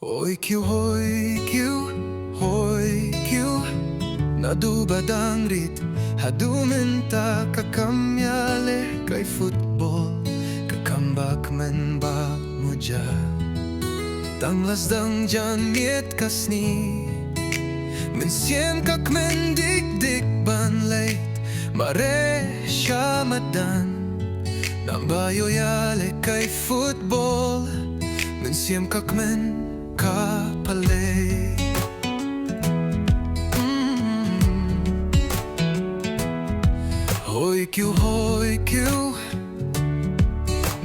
Hoi Kiw Hoi Kiw Hoi Kiw Nadubadang rit Hadumenta kakamyale kay football Kakambak men ba muja Tanglas dang jan miet kasni Men siem kak men dik dik ban leit Mare shamadan Nambayo yale kay football Men siem kak men kapalay Hoi Kiw Hoi Kiw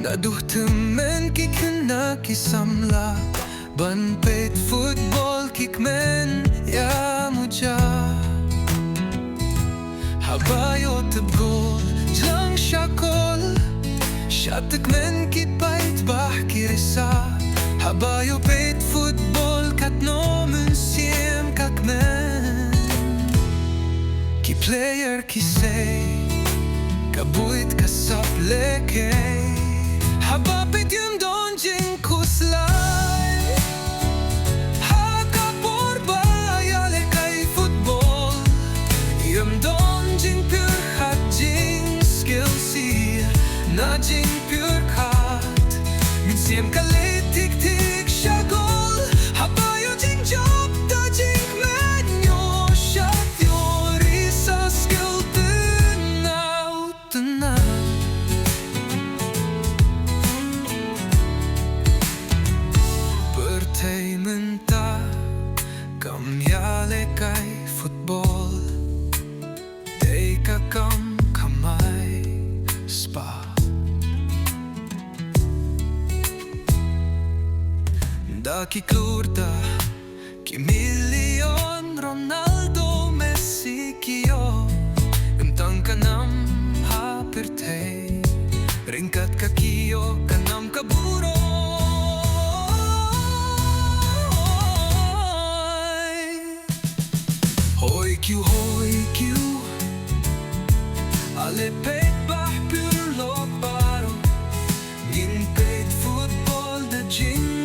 Naduhtemen kikna kisamla Banpet football kikmen ya muja Habayo tabgol jang shakol Shatek men kipait bah kirisa Habayo pet football kat nomen siem kak men Ki player ki say Kabuit kasap leke Haba pet yum don jing kuslay Haka porba yale kay football Yum don jing pure hat jing skill si Na jing pure kat Min siem kalay tik tik shagol Habayo jing job da jing menyo Shot your isa skill tanaw Bertay menta Kamyale kay football Day kakam kamay spa Daki klurta Ki milyon Ronaldo Messi kiyo Untang kanam hapertay Ringkat kakiyo kanam kaburo Hoi Kiw Hoi Kiw Ale pet bah pur lo paro Nin pet football da jing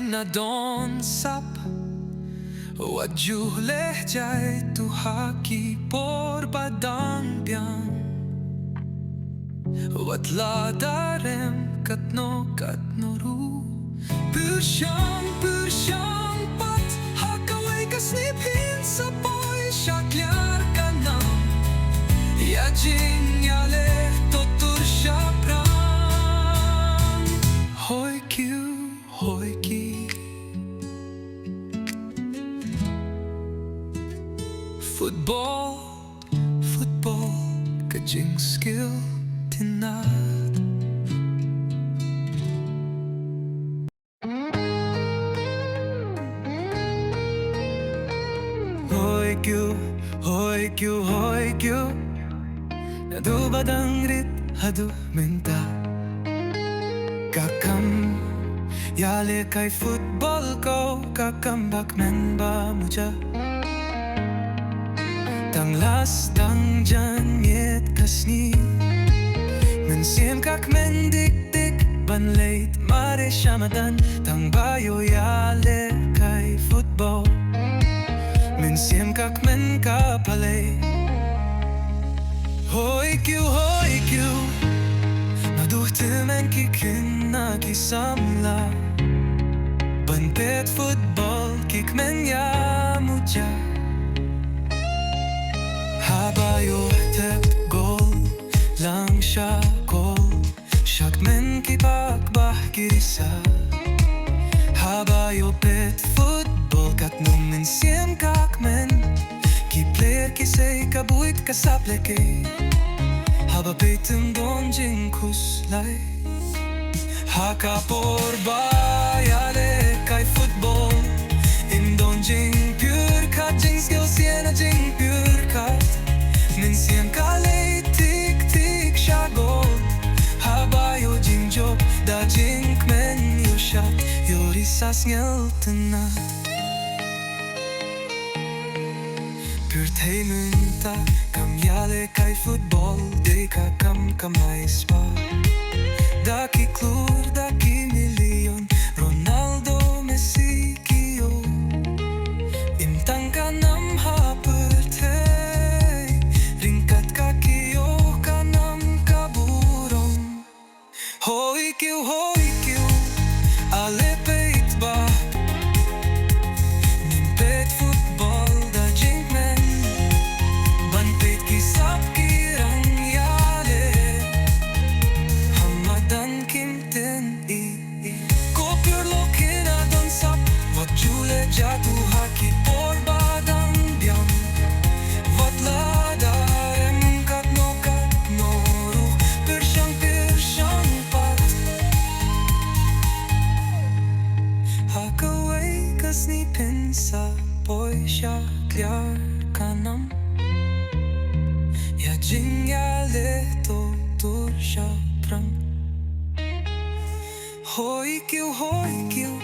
Na don sap Wajjuh leh jai tu haki por badang biang Watla darem katno ru Pur shang pat Hakaway kasnip hin sa boy Shaklyar kanam Ya jing yale totur shapran Hoi Kiw Hoi Kiw Football, football, kajing skill tinad Hoi Kiw, Hoi Kiw, Hoi Kiw Nadubadang rit hadu menta Kakam yale kay football ko Kakambak men ba muja Tanglas dang jan miet kasni Men siem kak men dik dik ban leit Mare shamadan Tang bayo yale kay football Men siem kak men kapalay Hoi Kiw Hoi Kiw Naduhtemen kikin na kisamla Ban pet football kik men ya muja Habayo tep gol lang shakol Shak men kipak bah kirisa Habayo pet football kat numen siem kak men Ki player ki say kabuit kasap leke Haba petem don jing kuslay Haka por bayale kay football In don jing pure kat jing skill siena jing pure kat las nhältena Pur teimynta kam jale kai fotboll Deka kam kamais pa Daki klur, daki miljon Ronaldo, Messi, Kio Imtang ka nam hapur tei Ringkat ka Kio ka nam kaburom Hoi Kiw Hoi Kiw Ale peit ba Nimpet fotboll da jing men Ban peit kisap kirang yale Hamadan kimten Kopur lokina don sap Wat jule jatu haki por badang biam Wat lada em kat no ruh Persyang pat Hakaway kas ni pensa Boy siya klyar kanam Ya jing ya leto tur siya prang Hoi Kiw Hoi Kiw